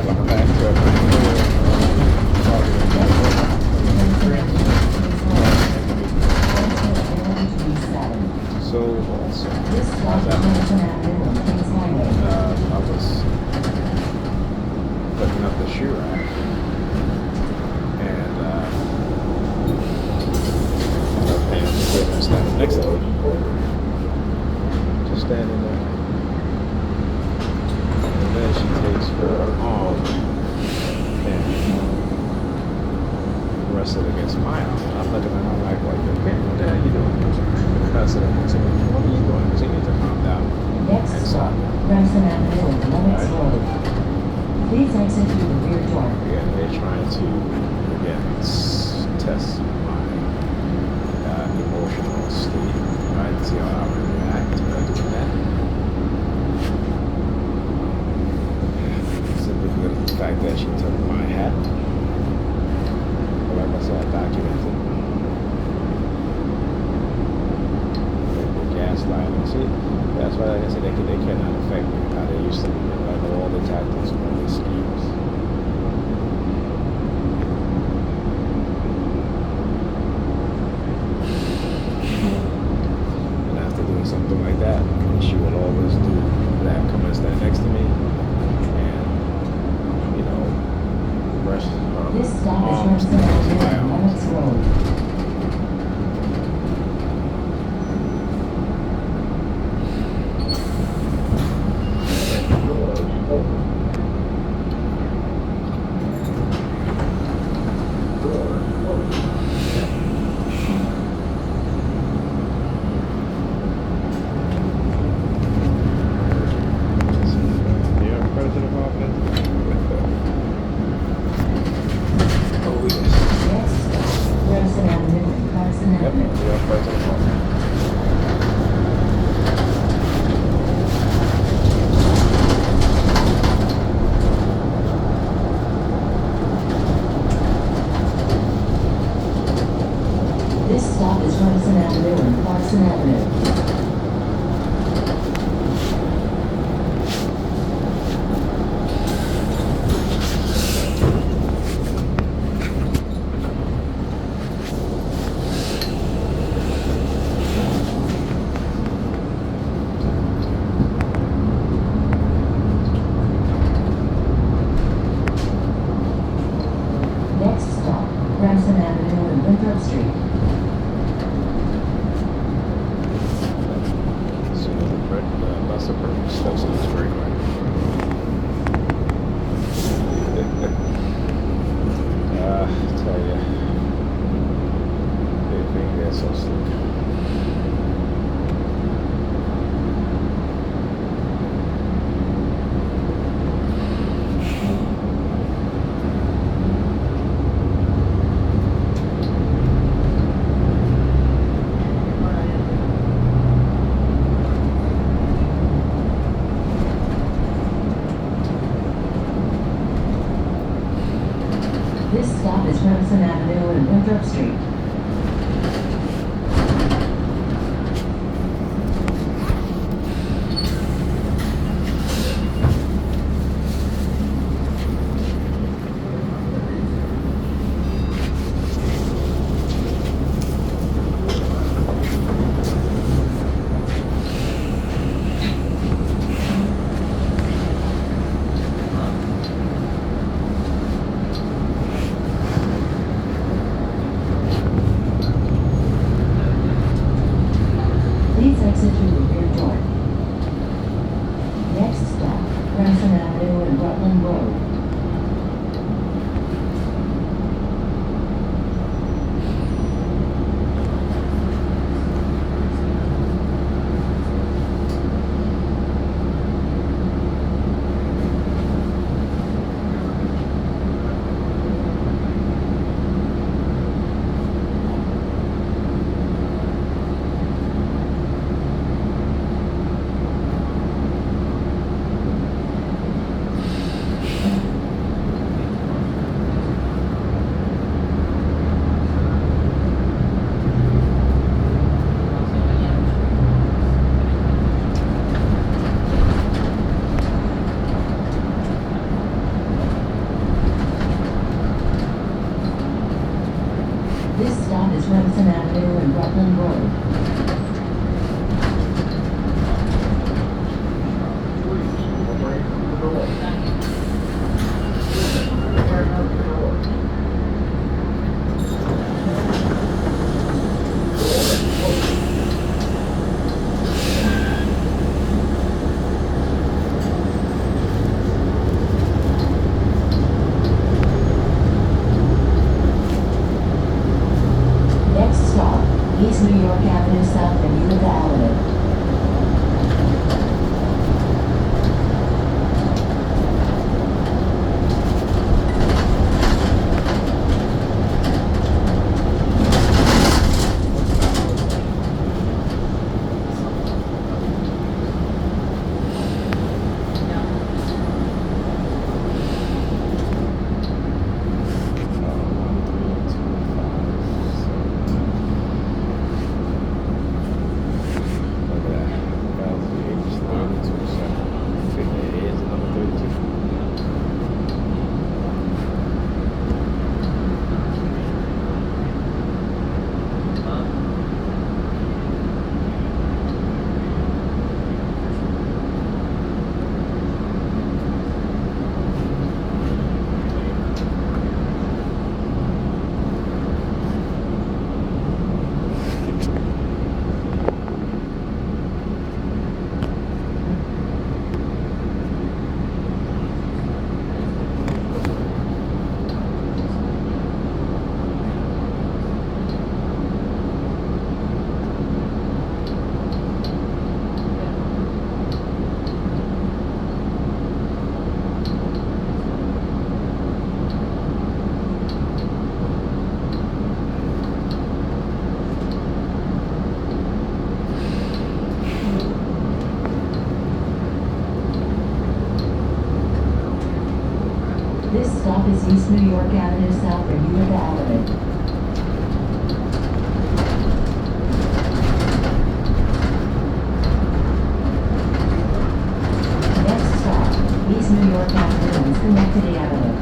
welcome back to so also, I was putting up the shoe rack, and I'm standing next to it, just standing there. And then she takes her arm and rests it against my arm. I'm looking at her like, what the hell you doing? I said, what are you doing? Because you need to calm down. Next stop, Remsen Avenue and Lennox Road. Please exit through the rear door. Yeah, they're trying to, again, test my emotional state, right? To see how I would react to doing that. Simply because of the fact that she took my hat. But like I said, I documented. Gaslighting. See, that's why, like I said, they cannot affect me how they used to be. I know all the tactics and all the schemes. And after doing something like that, she would always do that, come and stand next to me, and rest her This stop is arms Remsen against my Avenue and arms. Lennox Road. This stop is Remsen Avenue and Clarkson Avenue. Next stop, Remsen Avenue and Winthrop Street. That's the perfect stuff, so it's very quick. I tell you, they think they're so slick. This stop is Remsen Avenue and Winthrop Street. Please exit through the rear door. Next stop, Remsen Avenue and Rutland Road. This stop is East New York Avenue South of Utica Avenue. Next stop, East New York Avenue and Schenectady Avenue.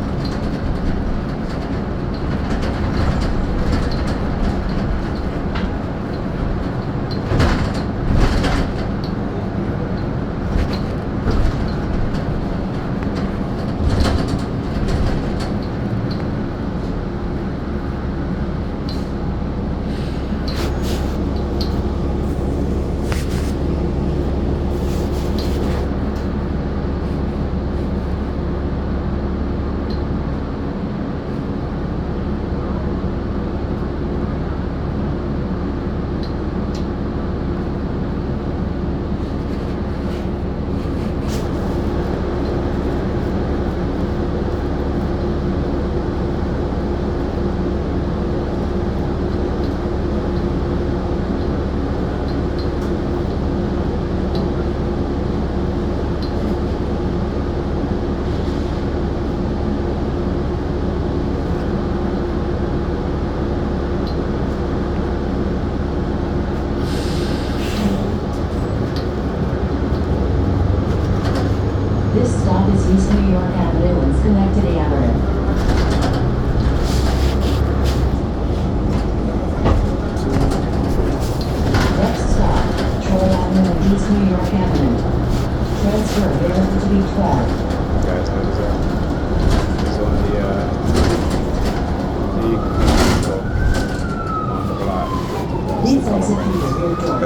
This stop is East New York Avenue and Schenectady Avenue. Next stop, Troy Avenue and East New York Avenue. Transfer available to be 12. Guys, how is that? It's on the block. Please exit through the rear door.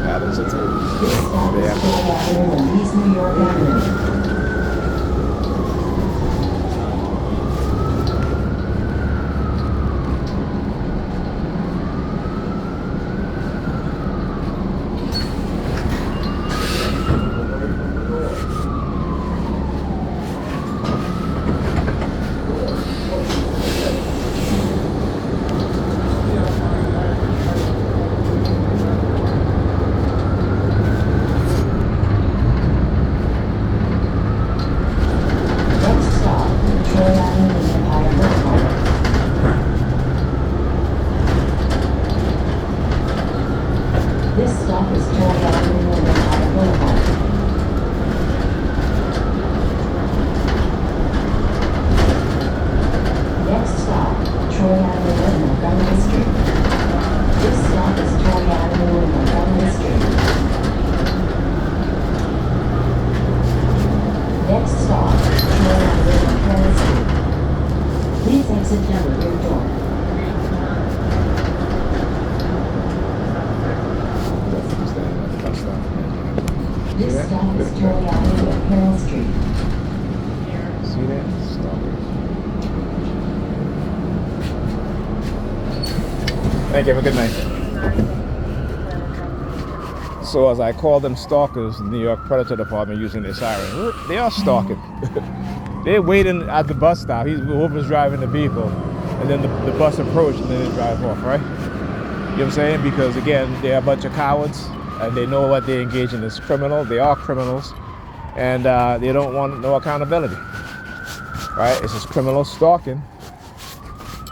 Adams are through. This stop is Troy Avenue and East New York Avenue. This stop is Troy Avenue and Empire Boulevard. Next stop, Troy Avenue and Montgomery Street. This stop is Troy Avenue and Montgomery Street. Next stop, Troy Avenue and Paris Street. Please exit down the rear door. This stop is Troy Avenue and Carroll Street. See that? Stalkers. Thank you. Have a good night. So as I call them stalkers, the New York Predator Department using their siren, they are stalking. They're waiting at the bus stop. Whoever's driving the vehicle, and then the bus approach, and then they drive off, right? You know what I'm saying? Because again, they're a bunch of cowards. And they know what they engage in is criminal. They are criminals, and they don't want no accountability. Right? It's just criminal stalking.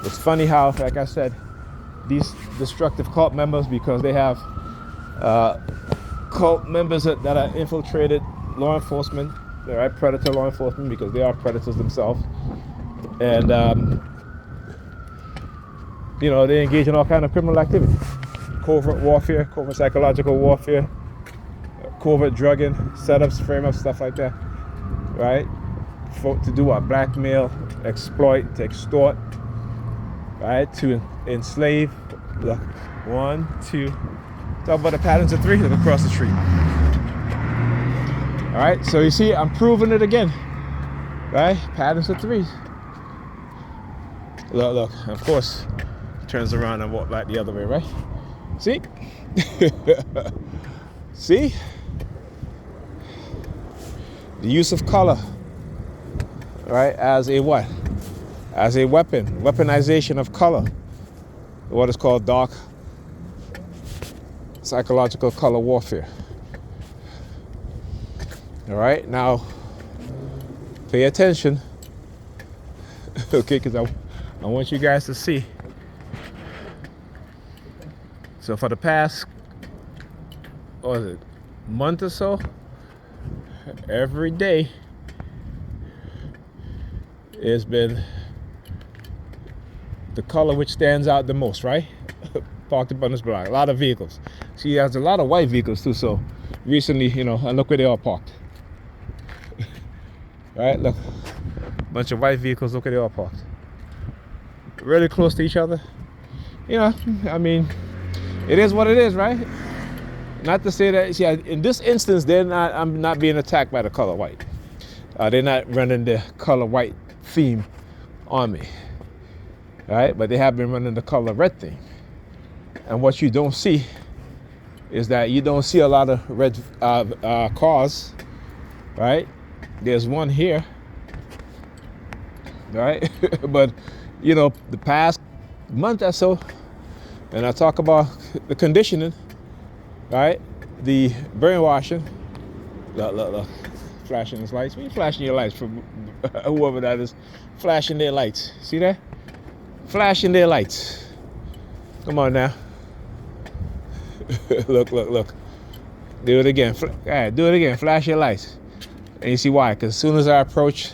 It's funny how, like I said, these destructive cult members, because they have cult members that are infiltrated law enforcement, right? Predator law enforcement, because they are predators themselves, and you know, they engage in all kind of criminal activity. Covert warfare, covert psychological warfare, covert drugging, setups, frame-ups, stuff like that, right? To do what? Blackmail, exploit, to extort, right? To enslave. Look, 1, 2. Talk about the patterns of 3. Look across the street. All right, so you see, I'm proving it again, right? Patterns of 3. Look, of course, turns around and walk back the other way, right? See? See? The use of color, right, as a what? As a weapon, weaponization of color. What is called dark psychological color warfare. All right, now pay attention. Okay, because I want you guys to see. So for the past, what was it, month or so, every day it's been the color which stands out the most, right? Parked up on this block. A lot of vehicles. See, there's a lot of white vehicles too. So recently, and look where they all parked. Right? Look, bunch of white vehicles. Look where they all parked. Really close to each other. I mean, it is what it is, right? Not to say that. See, in this instance, I'm not being attacked by the color white. They're not running the color white theme on me. Right? But they have been running the color red theme. And what you don't see is that you don't see a lot of red cars, right? There's one here, right? But, the past month or so, and I talk about the conditioning, right? The brainwashing. Look. Flashing his lights. When you flashing your lights for whoever that is, flashing their lights. See that? Flashing their lights. Come on now. Look. Do it again. All right, do it again. Flash your lights. And you see why? Because as soon as I approach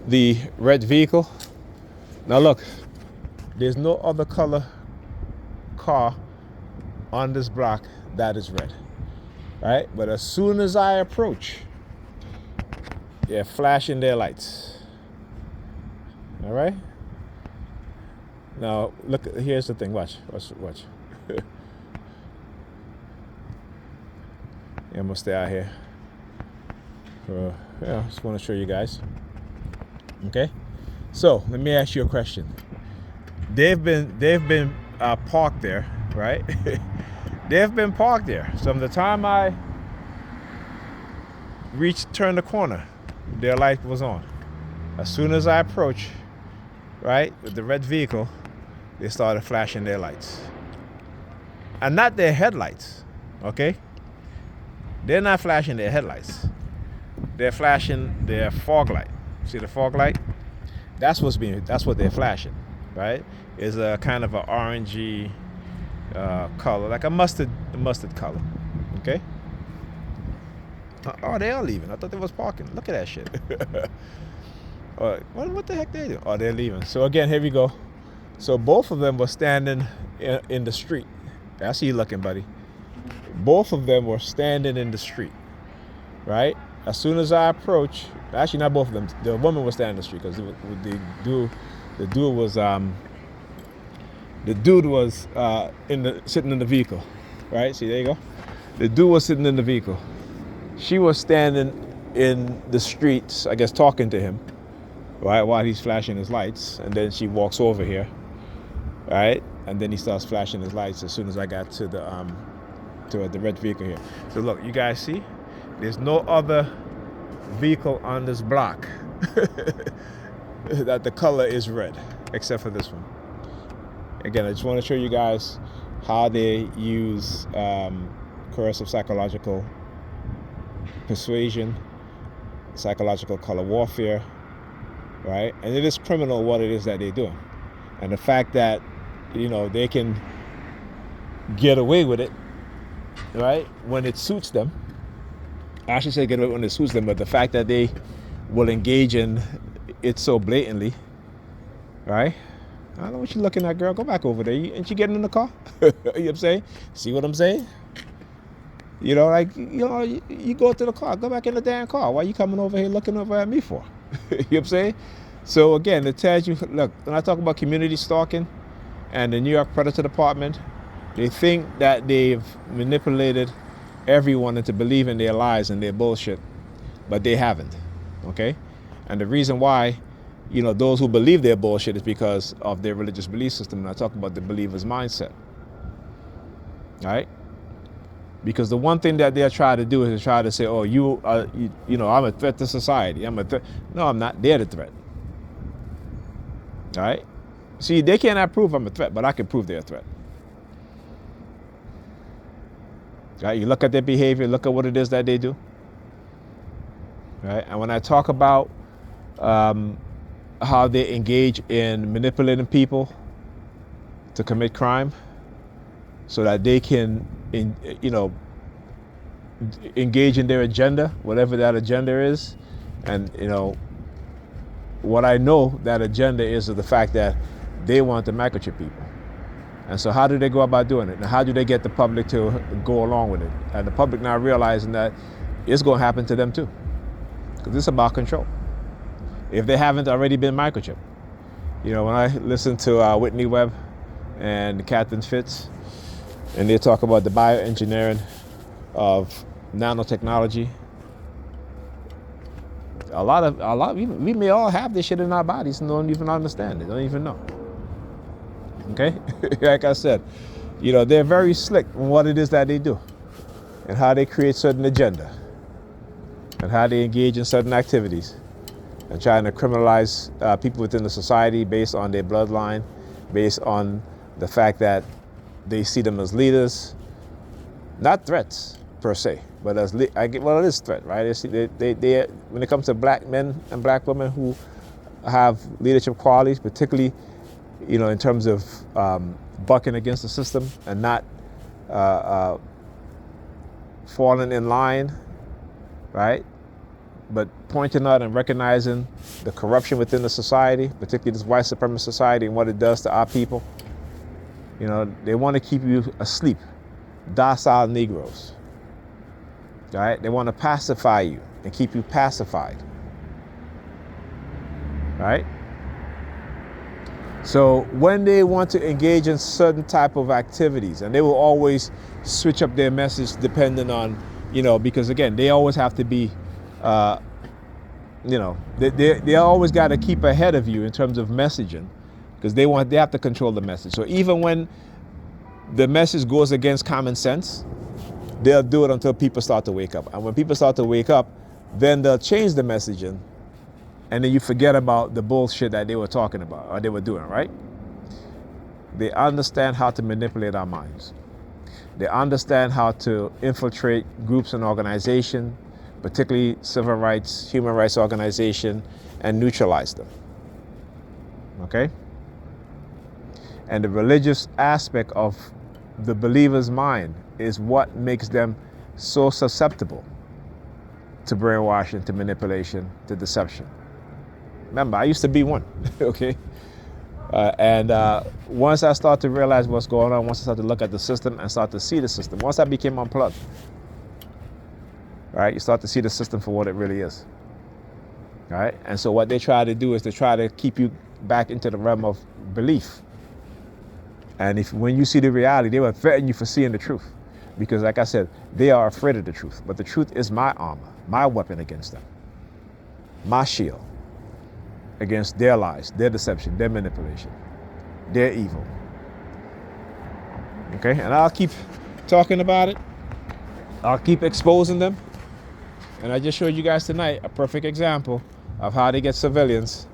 the red vehicle, now look, there's no other color car on this block that is red, right? But as soon as I approach, they're flashing their lights. All right? Now, look, here's the thing. Watch. I'm gonna stay out here. Just want to show you guys. Okay, so let me ask you a question. They've been parked there, right? They've been parked there. So from the time I turned the corner, their light was on. As soon as I approach, right, with the red vehicle, they started flashing their lights, and not their headlights. Okay. They're not flashing their headlights. They're flashing their fog light. See the fog light? That's what they're flashing, right? Is a kind of an orangey color, like a mustard color. Okay. Oh, they are leaving. I thought they was parking. Look at that shit. What the heck they do? Oh, they're leaving. So again, here we go. So both of them were standing in the street. I see you looking, buddy. Both of them were standing in the street, right? As soon as I approach, actually not both of them. The woman was standing in the street because the dude was sitting in the vehicle, right? See, there you go. The dude was sitting in the vehicle. She was standing in the streets, I guess, talking to him, right, while he's flashing his lights, and then she walks over here, right, and then he starts flashing his lights as soon as I got to the red vehicle here. So look, you guys see, there's no other vehicle on this block that the color is red, except for this one. Again, I just want to show you guys how they use coercive psychological persuasion, psychological color warfare, right? And it is criminal what it is that they're doing. And the fact that, they can get away with it, right, when it suits them. I should say get away when it suits them, but the fact that they will engage in it so blatantly, right? I don't know what you're looking at, girl. Go back over there. Ain't you getting in the car? You know what I'm saying? See what I'm saying? You go to the car. Go back in the damn car. Why are you coming over here looking over at me for? You know what I'm saying? So again, it tells you, look, when I talk about community stalking and the New York Predator Department, they think that they've manipulated everyone into believing their lies and their bullshit, but they haven't, okay? And the reason why, those who believe their bullshit is because of their religious belief system. And I talk about the believer's mindset, right? Because the one thing that they're trying to do is to try to say, oh, I'm a threat to society. I'm a threat. No, I'm not. They're the threat, all right? See, they cannot prove I'm a threat, but I can prove they're a threat. Right? You look at their behavior, look at what it is that they do. Right? And when I talk about how they engage in manipulating people to commit crime so that they can, engage in their agenda, whatever that agenda is. And, what I know that agenda is the fact that they want to microchip people. And so how do they go about doing it? And how do they get the public to go along with it? And the public now realizing that it's going to happen to them too. Because it's about control. If they haven't already been microchipped. When I listen to Whitney Webb and Catherine Fitz, and they talk about the bioengineering of nanotechnology, we may all have this shit in our bodies and don't even understand it, don't even know. Okay? Like I said, they're very slick on what it is that they do and how they create certain agenda and how they engage in certain activities and trying to criminalize people within the society based on their bloodline, based on the fact that they see them as leaders, not threats per se, but as it is threat, right? They when it comes to black men and black women who have leadership qualities, particularly, in terms of bucking against the system and not falling in line, right? But pointing out and recognizing the corruption within the society, particularly this white supremacist society and what it does to our people. They want to keep you asleep, docile Negroes. Right? They want to pacify you and keep you pacified. Right? So when they want to engage in certain type of activities, and they will always switch up their message depending on, because again, they always have to be, they always got to keep ahead of you in terms of messaging, because they have to control the message. So even when the message goes against common sense, they'll do it until people start to wake up. And when people start to wake up, then they'll change the messaging, and then you forget about the bullshit that they were talking about or they were doing, right? They understand how to manipulate our minds. They understand how to infiltrate groups and organizations, particularly civil rights, human rights organization, and neutralize them. Okay? And the religious aspect of the believer's mind is what makes them so susceptible to brainwashing, to manipulation, to deception. Remember, I used to be one, okay? And once I start to realize what's going on, once I start to look at the system and start to see the system, once I became unplugged, right, you start to see the system for what it really is, right? And so what they try to do is to try to keep you back into the realm of belief. And when you see the reality, they will threaten you for seeing the truth. Because like I said, they are afraid of the truth. But the truth is my armor, my weapon against them. My shield against their lies, their deception, their manipulation, their evil. Okay, and I'll keep talking about it. I'll keep exposing them. And I just showed you guys tonight a perfect example of how they get civilians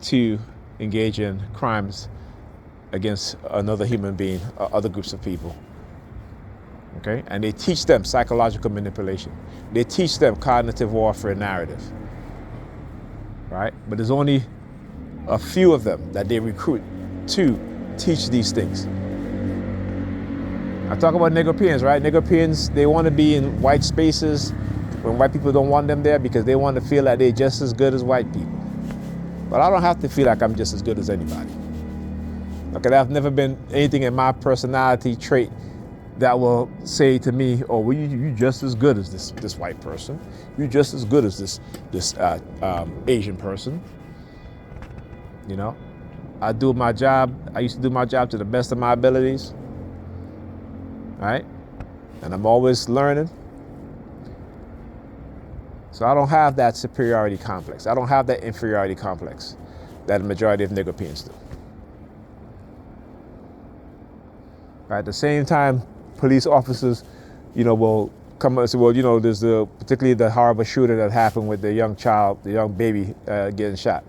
to engage in crimes against another human being or other groups of people. Okay? And they teach them psychological manipulation. They teach them cognitive warfare narrative. Right? But there's only a few of them that they recruit to teach these things. I talk about Negropeans, right? Negropeans, they want to be in white spaces when white people don't want them there because they want to feel like they're just as good as white people. But I don't have to feel like I'm just as good as anybody. Okay, there's never been anything in my personality trait that will say to me, oh, well, you just as good as this white person. You're just as good as this Asian person. You know, I do my job. I used to do my job to the best of my abilities. Right? And I'm always learning. So I don't have that superiority complex. I don't have that inferiority complex that the majority of Negropeans do. At the same time, police officers, will come and say, well, there's particularly the horrible shooter that happened with the young child, the young baby getting shot,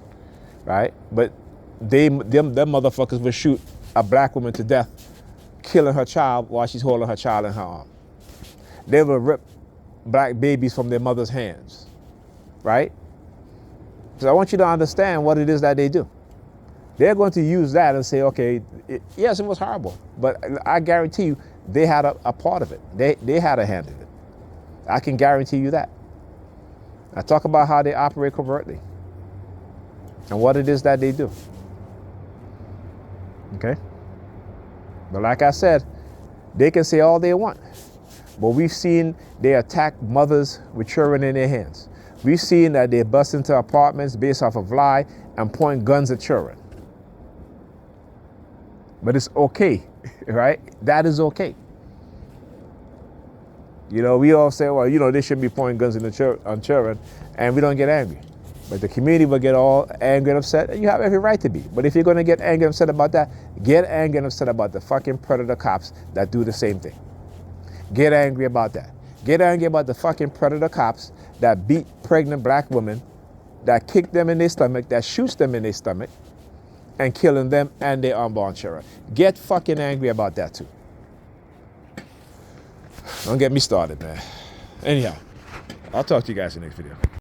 right? But them motherfuckers will shoot a black woman to death, killing her child while she's holding her child in her arm. They will rip black babies from their mother's hands, right? Because I want you to understand what it is that they do. They're going to use that and say, okay, yes, it was horrible, but I guarantee you they had a part of it. They had a hand in it. I can guarantee you that. I talk about how they operate covertly and what it is that they do. Okay? But like I said, they can say all they want. But we've seen they attack mothers with children in their hands. We've seen that they bust into apartments based off of lie and point guns at children. But it's okay, right? That is okay. You know, we all say, well, you know, they shouldn't be pointing guns on children, and we don't get angry. But the community will get all angry and upset, and you have every right to be. But if you're going to get angry and upset about that, get angry and upset about the fucking predator cops that do the same thing. Get angry about that. Get angry about the fucking predator cops that beat pregnant black women, that kick them in their stomach, that shoots them in their stomach, and killing them and their unborn children. Get fucking angry about that too. Don't get me started, man. Anyhow, I'll talk to you guys in the next video.